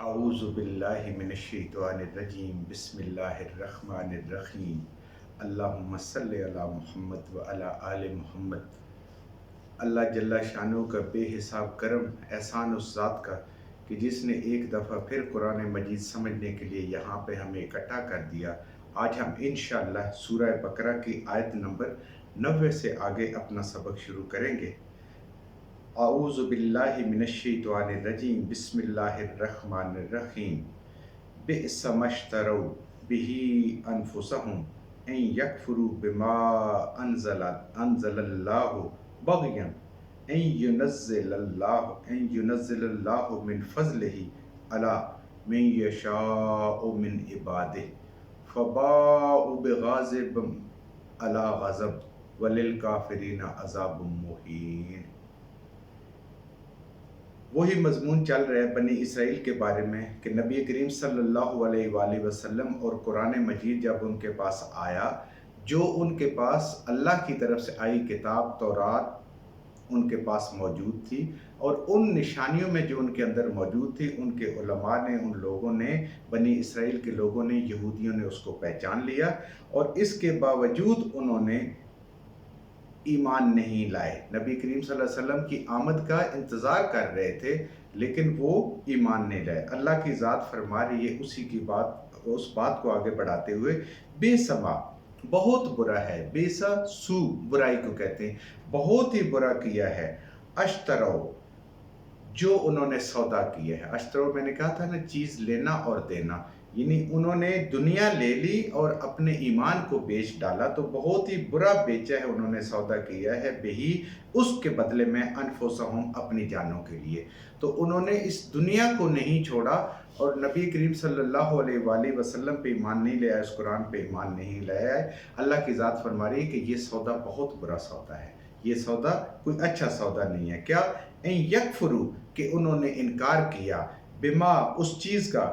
اعوذ باللہ من الشیطان الرجیم بسم اللہ الرحمن الرحیم اللہم صلی علی محمد وعلی آل محمد۔ اللہ جل شانہ کا بے حساب کرم احسان اس ذات کا کہ جس نے ایک دفعہ پھر قرآن مجید سمجھنے کے لیے یہاں پہ ہمیں اکٹھا کر دیا۔ آج ہم انشاءاللہ سورہ بقرہ کی آیت نمبر 90 سے آگے اپنا سبق شروع کریں گے۔ اعوذ باللہ من الشیطان الرجیم بسم اللہ الرحمن الرحیم بئس ما اشتروا بہ انفسہم ان یکفروا بما انزل اللہ بغیا ان ینزل اللہ من فضلہ علی من یشاء من عبادہ فباؤوا بغضب علی غضب وللکافرین عذاب مہین۔ وہی مضمون چل رہا ہے بنی اسرائیل کے بارے میں کہ نبی کریم صلی اللہ علیہ وآلہ وسلم اور قرآن مجید جب ان کے پاس آیا، جو ان کے پاس اللہ کی طرف سے آئی کتاب تورات ان کے پاس موجود تھی، اور ان نشانیوں میں جو ان کے اندر موجود تھی، ان کے علماء نے، ان لوگوں نے، بنی اسرائیل کے لوگوں نے، یہودیوں نے اس کو پہچان لیا، اور اس کے باوجود انہوں نے ایمان نہیں لائے۔ نبی کریم صلی اللہ علیہ وسلم کی آمد کا انتظار کر رہے تھے لیکن وہ ایمان نہیں لائے۔ اللہ کی ذات فرما رہی ہے اسی کی بات، اس بات کو آگے بڑھاتے ہوئے، بے سما بہت برا ہے، بیسا سو برائی کو کہتے ہیں، بہت ہی برا کیا ہے، اشترو جو انہوں نے سودا کیا ہے۔ اشترو میں نے کہا تھا نا، چیز لینا اور دینا، یعنی انہوں نے دنیا لے لی اور اپنے ایمان کو بیچ ڈالا، تو بہت ہی برا بیچا ہے انہوں نے، سودا کیا ہے بہی اس کے بدلے میں انفسہم اپنی جانوں کے لیے۔ تو انہوں نے اس دنیا کو نہیں چھوڑا اور نبی کریم صلی اللہ علیہ وآلہ وسلم پہ ایمان نہیں لے آئے، اس قرآن پہ ایمان نہیں لے آئے۔ اللہ کی ذات فرما رہی ہے کہ یہ سودا بہت برا سودا ہے، یہ سودا کوئی اچھا سودا نہیں ہے۔ کیا؟ ان یکفروا کہ انہوں نے انکار کیا، بما اس چیز کا،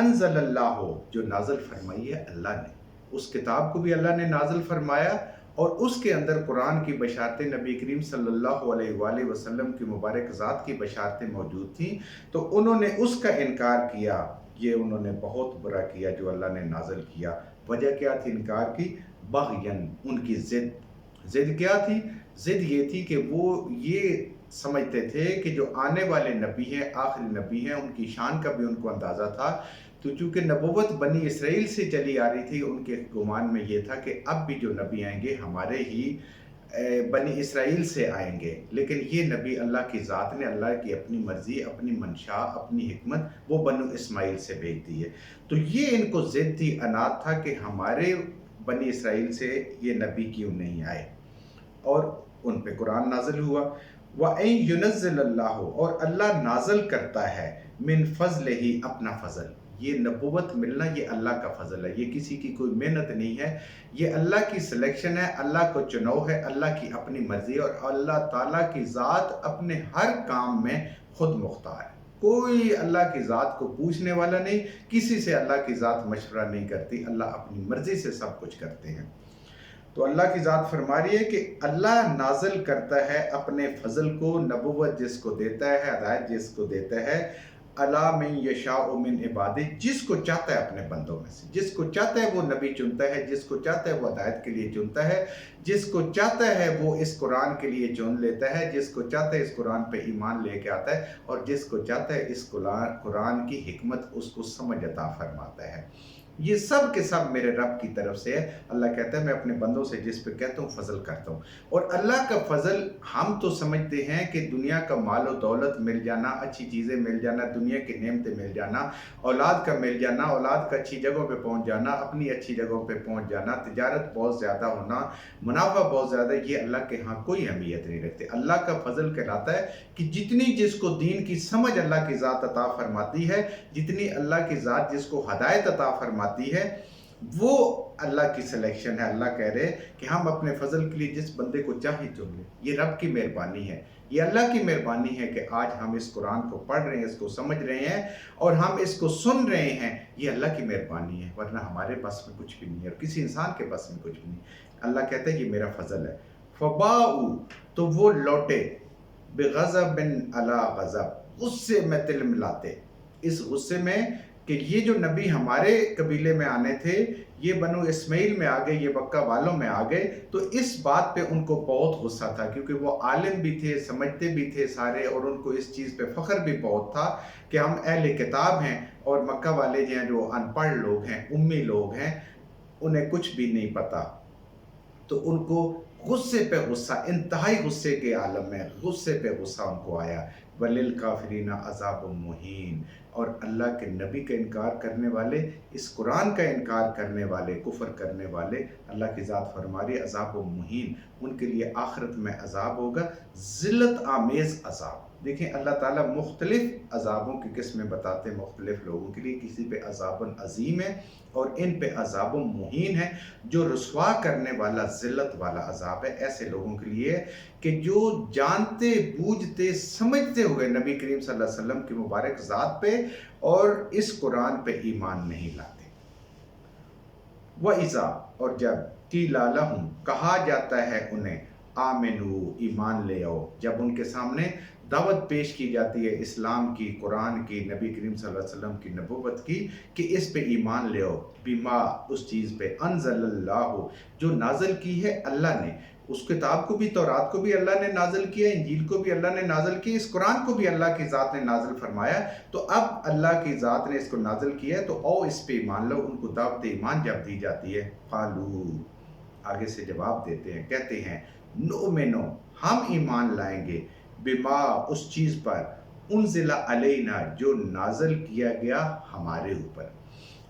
انزل اللہ جو نازل فرمائی ہے اللہ نے، اس کتاب کو بھی اللہ نے نازل فرمایا اور اس کے اندر قرآن کی بشارتیں، نبی کریم صلی اللہ علیہ وآلہ وسلم کی مبارک ذات کی بشارتیں موجود تھیں، تو انہوں نے اس کا انکار کیا۔ یہ انہوں نے بہت برا کیا جو اللہ نے نازل کیا۔ وجہ کیا تھی انکار کی؟ بغین، ان کی ضد کیا تھی؟ ضد یہ تھی کہ وہ یہ سمجھتے تھے کہ جو آنے والے نبی ہیں، آخری نبی ہیں، ان کی شان کا بھی ان کو اندازہ تھا، تو چونکہ نبوت بنی اسرائیل سے چلی آ رہی تھی، ان کے گمان میں یہ تھا کہ اب بھی جو نبی آئیں گے ہمارے ہی بنی اسرائیل سے آئیں گے، لیکن یہ نبی اللہ کی ذات نے، اللہ کی اپنی مرضی، اپنی منشا، اپنی حکمت وہ بنو اسماعیل سے بھیج دی ہے۔ تو یہ ان کو ضد تھی، عناد تھا کہ ہمارے بنی اسرائیل سے یہ نبی کیوں نہیں آئے، اور ان پہ قرآن نازل ہوا۔ وَإِن يُنَزِّلَ اللَّهُ اور اللہ نازل کرتا ہے، من فضلہ ہی اپنا فضل، یہ نبوت ملنا یہ اللہ کا فضل ہے، یہ کسی کی کوئی محنت نہیں ہے، یہ اللہ کی سلیکشن ہے، اللہ کو چناؤ ہے، اللہ کی اپنی مرضی، اور اللہ تعالیٰ کی ذات اپنے ہر کام میں خود مختار ہے۔ کوئی اللہ کی ذات کو پوچھنے والا نہیں، کسی سے اللہ کی ذات مشورہ نہیں کرتی، اللہ اپنی مرضی سے سب کچھ کرتے ہیں۔ تو اللہ کی ذات فرما رہی ہے کہ اللہ نازل کرتا ہے اپنے فضل کو، نبوت جس کو دیتا ہے، ہدایت جس کو دیتا ہے، علی من یشاء من عبادہ، جس کو چاہتا ہے اپنے بندوں میں سے، جس کو چاہتا ہے وہ نبی چنتا ہے، جس کو چاہتا ہے وہ ہدایت کے لیے چنتا ہے، جس کو چاہتا ہے وہ اس قرآن کے لیے چن لیتا ہے، جس کو چاہتا ہے اس قرآن پہ ایمان لے کے آتا ہے، اور جس کو چاہتا ہے اس قرآن کی حکمت اس کو سمجھ عطا فرماتا ہے۔ یہ سب کے سب میرے رب کی طرف سے ہے۔ اللہ کہتا ہے میں اپنے بندوں سے جس پہ کہتا ہوں فضل کرتا ہوں، اور اللہ کا فضل ہم تو سمجھتے ہیں کہ دنیا کا مال و دولت مل جانا، اچھی چیزیں مل جانا، دنیا کی نعمتیں مل جانا، اولاد کا مل جانا، اولاد کا اچھی جگہوں پہ پہنچ جانا، اپنی اچھی جگہوں پہ پہنچ جانا، تجارت بہت زیادہ ہونا، منافع بہت زیادہ، یہ اللہ کے ہاں کوئی اہمیت نہیں رکھتے۔ اللہ کا فضل کہلاتا ہے کہ جتنی جس کو دین کی سمجھ اللہ کی ذات عطا فرماتی ہے، جتنی اللہ کی ذات جس کو ہدایت عطا فرماتی ہے، وہ اللہ کی سلیکشن ہے۔ اللہ کہہ رہے کہ ہم اپنے فضل کے لیے جس بندے کو چاہے چن لیں، یہ رب کی مہربانی ہے، یہ اللہ کی مہربانی ہے کہ آج ہم اس قرآن کو پڑھ رہے ہیں، اس کو سمجھ رہے ہیں اور ہم اس کو سن رہے ہیں، یہ اللہ کی مہربانی ہے، ورنہ ہمارے بس میں کچھ بھی نہیں ہے اور کسی انسان کے بس میں کچھ بھی نہیں۔ اللہ کہتا ہے یہ میرا فضل ہے۔ فباؤ تو وہ لوٹے، بغضب علی غضب، غصے میں تل ملاتے، इस गुस्से में कि ये जो नबी हमारे कबीले में आने थे, ये बनु इस्माइल में आ गए, ये मक्का वालों में आ गए। तो इस बात पे उनको बहुत गुस्सा था, क्योंकि वो आलिम भी थे, समझते भी थे सारे, और उनको इस चीज़ पे फ़ख्र भी बहुत था कि हम अहले किताब हैं और मक्का वाले जो हैं जो अनपढ़ लोग हैं, उम्मी लोग हैं, उन्हें कुछ भी नहीं पता। तो उनको गुस्से पे गुस्सा, इंतहाई गुस्से के आलम में गुस्से पे गुस्सा उनको आया। वलिल काफिरीना अज़ाब मुहीन, और अल्लाह के नबी का इनकार करने वाले, इस कुरान का इनकार करने वाले, कुफर करने वाले, अल्लाह की ज़ात फरमा रही है अज़ाब मुहीन, उनके लिए आखिरत में अज़ाब होगा, ज़िल्लत आमेज़ अज़ाब। देखें, अल्लाह ताला मुख्तलिफ अज़ाबों की किस्में बताते हैं मुख्तलिफ लोगों के लिए। किसी पे अज़ाबुन अज़ीम है और इन पे अज़ाबुन मुहीन है, जो रुसवा करने वाला, ज़िल्लत वाला अज़ाब है ऐसे लोगों के लिए कि जो जानते बूझते समझते हुए नबी करीम सल्लल्लाहु अलैहि वसल्लम की मुबारक ज़ात पे और इस कुरान पे ईमान नहीं लाते। वइज़ा, और जब क़ीला लहुम, कहा जाता है उन्हें, आमिनू, ईमान ले आओ, जब उनके सामने दावत पेश की जाती है इस्लाम की, कुरान की, नबी करीम सल्लल्लाहु अलैहि वसल्लम की नबूवत की, कि इस पे ईमान ले आओ, बिमा, उस चीज़ पे, अनज़लल्लाहु, जो नाज़िल की है अल्लाह ने। उस किताब को भी, तौरात को भी अल्लाह ने नाज़िल किया, इंजील को भी अल्लाह ने नाज़िल किया, इस कुरान को भी अल्लाह की ज़ात ने नाज़िल फरमाया। तो अब अल्लाह की ज़ात ने इसको नाज़िल किया है, तो आओ इस पे ईमान लो। उनको दावत ईमान जब दी जाती है, क़ालू, आगे से जवाब देते हैं, कहते हैं, नुमिनु, हम ईमान लाएंगे, बिमा, उस चीज़ पर, उनज़िला अलैना, जो नाज़िल किया गया हमारे ऊपर।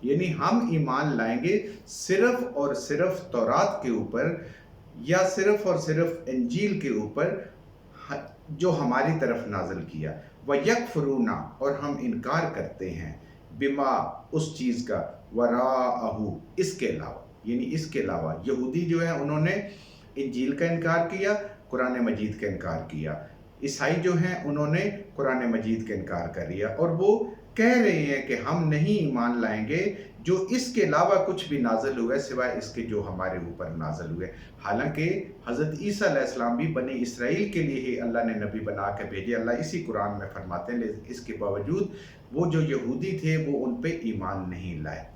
यानी हम ईमान लाएंगे सिर्फ़ और सिर्फ़ तौरात के ऊपर, या सिर्फ़ और सिर्फ़ इंजील के ऊपर, जो हमारी तरफ नाज़िल किया। व यकफुरूना, और हम इनकार करते हैं, बिमा, उस चीज़ का, वराअहू, इसके अलावा। यानी इसके अलावा यहूदी जो है उन्होंने इंजील का इनकार किया, कुरान मजीद का इनकार किया। ईसाई जो हैं उन्होंने कुरान मजीद का इनकार कर लिया, और वो कह रहे हैं कि हम नहीं ईमान लाएंगे जो इसके अलावा कुछ भी नाज़िल हुआ है सिवाय इसके जो हमारे ऊपर नाज़िल हुए। हालांकि हज़रत ईसा अलैहिस्सलाम भी बनी इसराइल के लिए ही अल्लाह ने नबी बना के भेजे, अल्लाह इसी कुरान में फरमाते हैं, लेकिन इसके बावजूद वो जो यहूदी थे वो उन पे ईमान नहीं लाए।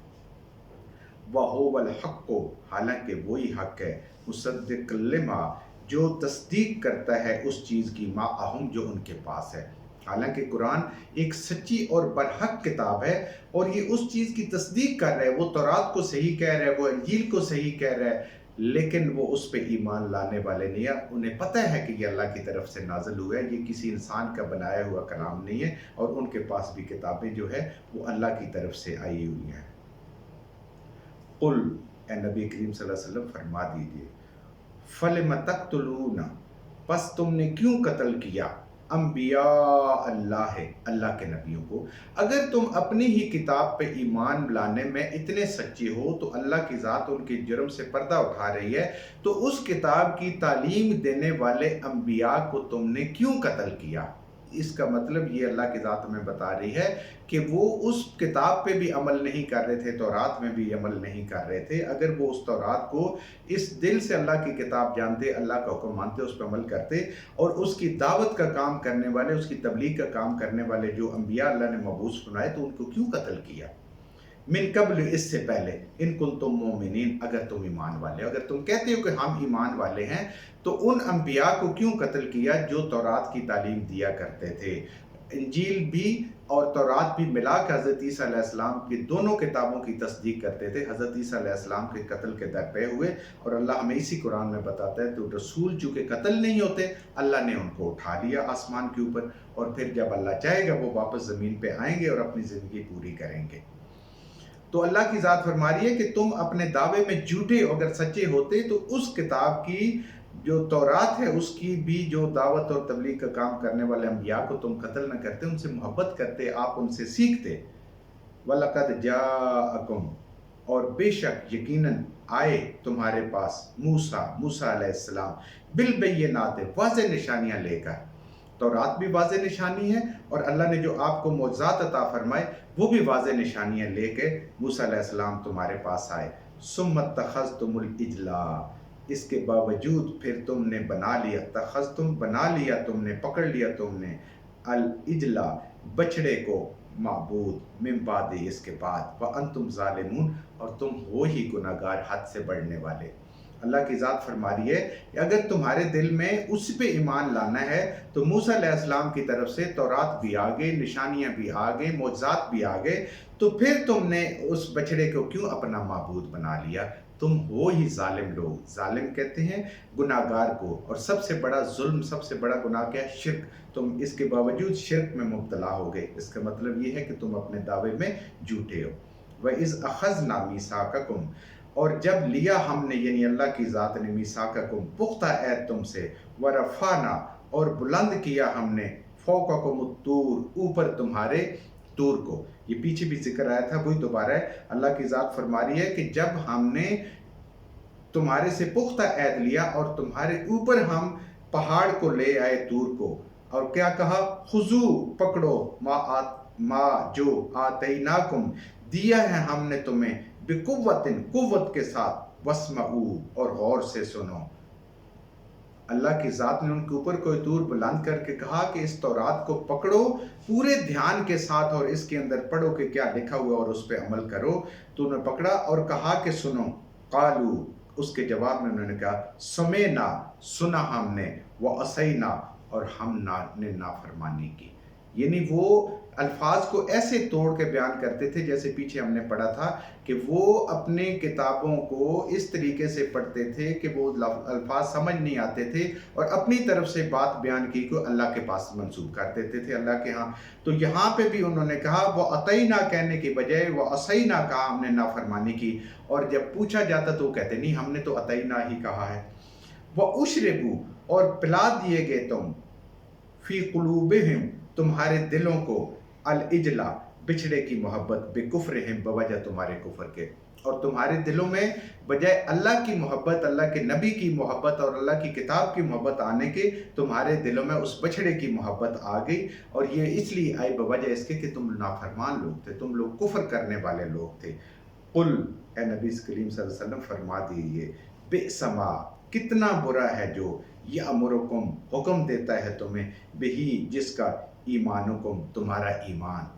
वहुवल हक़्क़ु, हालांकि वही हक़ है, मुसद्दिक़ लिमा, जो तस्दीक करता है उस चीज़ की, मा अहुम, जो उनके पास है। हालांकि कुरान एक सच्ची और बरहक किताब है, और ये उस चीज़ की तस्दीक कर रहा है, वो तौरात को सही कह रहा है, वो इंजील को सही कह रहा है, लेकिन वो उस पे ईमान लाने वाले नहीं है। उन्हें पता है कि ये अल्लाह की तरफ से नाज़िल हुआ है, ये किसी इंसान का बनाया हुआ कलाम नहीं है, और उनके पास भी किताबें जो है वो अल्लाह की तरफ से आई हुई हैं। कुल, ए नबी करीम सल्लल्लाहु अलैहि वसल्लम फरमा दीजिए, फलिम तक़्तुलूना, बस तुमने क्यों कत्ल किया, अम्बिया अल्लाह है, अल्लाह के नबियों को। अगर तुम अपनी ही किताब पे ईमान लाने में इतने सच्चे हो, तो अल्लाह की ज़ात उनके जुर्म से पर्दा उठा रही है, तो उस किताब की तालीम देने वाले अम्बिया को तुमने क्यों कत्ल किया। इसका मतलब ये अल्लाह की ज़ात हमें बता रही है कि वो उस किताब पे भी अमल नहीं कर रहे थे, तौरात में भी अमल नहीं कर रहे थे। अगर वो उस तौरात को इस दिल से अल्लाह की किताब जानते, अल्लाह का हुक्म मानते, उस पर अमल करते, और उसकी दावत का काम करने वाले, उसकी तबलीग का काम करने वाले जो अम्बिया अल्लाह ने मबूस बनाए, तो उनको क्यों कत्ल किया। मिन कब्ल, इससे पहले, इन कुल तुम मोमिनीन, अगर तुम ईमान वाले, अगर तुम कहते हो कि हम ईमान वाले हैं, तो उन अम्बिया को क्यों कत्ल किया जो तौरात की तालीम दिया करते थे। इंजील भी और तौरात भी मिला कर हज़रत ईसा अलैहिस्सलाम की दोनों किताबों की तस्दीक करते थे। हज़रत ईसा अलैहिस्सलाम के कत्ल के दरपे हुए, और अल्लाह हमें इसी कुरान में बताता है, तो रसूल चूँकि कत्ल नहीं होते, अल्लाह ने उनको उठा लिया आसमान के ऊपर, और फिर जब अल्लाह चाहेगा वो वापस ज़मीन पर आएंगे और अपनी ज़िंदगी पूरी करेंगे। तो अल्लाह की ज़ात फरमा रही है कि तुम अपने दावे में झूठे, अगर सच्चे होते तो उस किताब की जो तौरात है उसकी भी जो दावत और तबलीग का काम करने वाले अम्बिया को तुम कत्ल न करते, उनसे मोहब्बत करते, आप उनसे सीखते। वलक़द जाअकुम, और बेशक यकीनन आए तुम्हारे पास, मूसा अलैहिस्सलाम, बिलबय्यिनात, वाज़ेह निशानियाँ लेकर। तौरात भी वाज़ेह निशानी है, और अल्लाह ने जो आपको मौज़ात अता फरमाए वो भी वाज़ेह निशानियाँ लेके मूसा अलैहिस्सलाम तुम्हारे पास आए। सुम्मत तख़ज़्तुमुल इजला, इसके बावजूद फिर तुमने बना लिया, तख़ज़्तुम, बना लिया तुमने, पकड़ लिया तुमने, अल इजला, बछड़े को, माबूद मिन बादी, इसके बाद व अंतुम ज़ालिमून, और तुम हो ही गुनाहगार, हद से बढ़ने वाले। अल्लाह की ज़ात फरमा रही है कि अगर तुम्हारे दिल में उस पे ईमान लाना है तो मूसा अलैहिस्सलाम की तरफ से तौरात भी आ गई, निशानियाँ भी आ गई, मोज़ात भी आ गए, तो फिर तुमने उस बछड़े को क्यों अपना माबूद बना लिया? तुम हो ही जालिम लोग। जालिम कहते हैं गुनाहगार को, और सबसे बड़ा जुल्म, सबसे बड़ा गुनाह क्या है? शिर्क। तुम इसके बावजूद शिर्क में मुब्तला हो गए। इसका मतलब ये है कि तुम अपने दावे में झूठे हो। व इज़ अख़ज़ना मीसाक़कुम, और जब लिया हमने, यानी अल्लाह की ज़ात ने, मीसाक़कुम पुख्ता ऐद तुमसे, व रफ़ाना, और बुलंद किया हमने, फ़ौक़कुम तूर, ऊपर तुम्हारे तूर को। ये पीछे भी जिक्र आया था, वही दोबारा है। अल्लाह की ज़ात फरमा रही है कि जब हमने तुम्हारे से पुख्ता ऐद लिया और तुम्हारे ऊपर हम पहाड़ को ले आए, तूर को, और क्या कहा? खुजू, पकड़ो, मा जो आतैनाकुम, दिया है हमने तुम्हें, बिकुव्वतिन, कुव्वत के साथ, वस्मऊ, और गौर से सुनो। अल्लाह की ज़ात ने उनके ऊपर कोई तूर बुलंद करके कहा कि इस तौरात को पकड़ो पूरे ध्यान के साथ और इसके अंदर पढ़ो कि क्या लिखा हुआ और उस पर अमल करो। तो उन्होंने पकड़ा और कहा कि सुनो। कालू, उसके जवाब में उन्होंने कहा, समेना, सुना हमने, व असैना, और हमने नाफरमानी की। यानी वो अल्फाज को ऐसे तोड़ के बयान करते थे, जैसे पीछे हमने पढ़ा था कि वो अपने किताबों को इस तरीके से पढ़ते थे कि वो अल्फाज समझ नहीं आते थे और अपनी तरफ से बात बयान की को अल्लाह के पास मंसूब कर देते थे, अल्लाह के यहाँ। तो यहाँ पे भी उन्होंने कहा, वो अतईना कहने की बजाय वो असईना कहा, हमने नाफरमानी की। और जब पूछा जाता तो वो कहते नहीं, हमने तो अतईना ही कहा है। वह उशरबू, और पिला दिए गए तुम, फी कुलूबिहिम, तुम्हारे दिलों को, अल इजला, बिछड़े की मोहब्बत, बेकुफ्रिहिम, बवजह तुम्हारे कुफर के। और तुम्हारे दिलों में बजाय अल्लाह की मोहब्बत, अल्लाह के नबी की मोहब्बत और अल्लाह की किताब की मोहब्बत आने के, तुम्हारे दिलों में उस बछड़े की मोहब्बत आ गई। और ये इसलिए आई बवजह इसके कि तुम नाफरमान लोग थे, तुम लोग कुफर करने वाले लोग थे। कुल, ए नबी करीम सल्लल्लाहु अलैहि वसल्लम फरमा दीजिए, बेसमा, कितना बुरा है जो यअमुरुकुम, हुक्म देता है तुम्हें, बिही, जिसका, ईमानुकुम, तुम्हारा ईमान,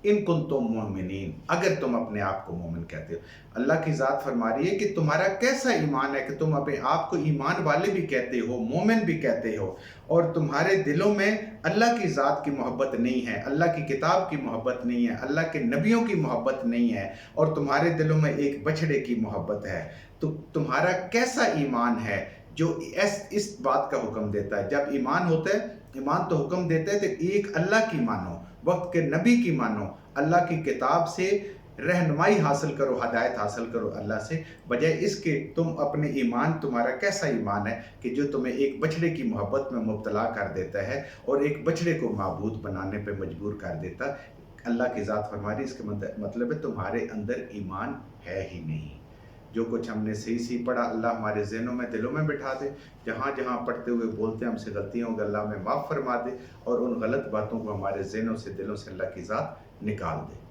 इन कुंतुम मोमिनीन, अगर तुम अपने आप को मोमिन कहते हो। अल्लाह की ज़ात फरमा रही है कि तुम्हारा कैसा ईमान है कि तुम अपने आप को ईमान वाले भी कहते हो, मोमिन भी कहते हो, और तुम्हारे दिलों में अल्लाह की ज़ात की मोहब्बत नहीं है, अल्लाह की किताब की मोहब्बत नहीं है, अल्लाह के नबियों की मोहब्बत नहीं है, और तुम्हारे दिलों में एक बछड़े की मोहब्बत है। तो तुम्हारा कैसा ईमान है जो इस बात का हुक्म देता है? जब ईमान होता है, ईमान तो हुक्म देता है तो एक अल्लाह की मानो, वक्त के नबी की मानो, अल्लाह की किताब से रहनुमाई हासिल करो, हदायत हासिल करो अल्लाह से, बजाय इसके तुम अपने ईमान, तुम्हारा कैसा ईमान है कि जो तुम्हें एक बछड़े की मोहब्बत में मुब्तला कर देता है और एक बछड़े को माबूद बनाने पे मजबूर कर देता। अल्लाह की ज़ात फरमा रही, इसके मतलब है तुम्हारे अंदर ईमान है ही नहीं। जो कुछ हमने सही सही पढ़ा, अल्लाह हमारे ज़हनों में, दिलों में बिठा दे। जहाँ जहाँ पढ़ते हुए बोलते हैं हमसे गलतियाँ होंगी, अल्लाह हमें माफ़ फरमा दे, और उन गलत बातों को हमारे ज़हनों से, दिलों से अल्लाह की ज़ात निकाल दे।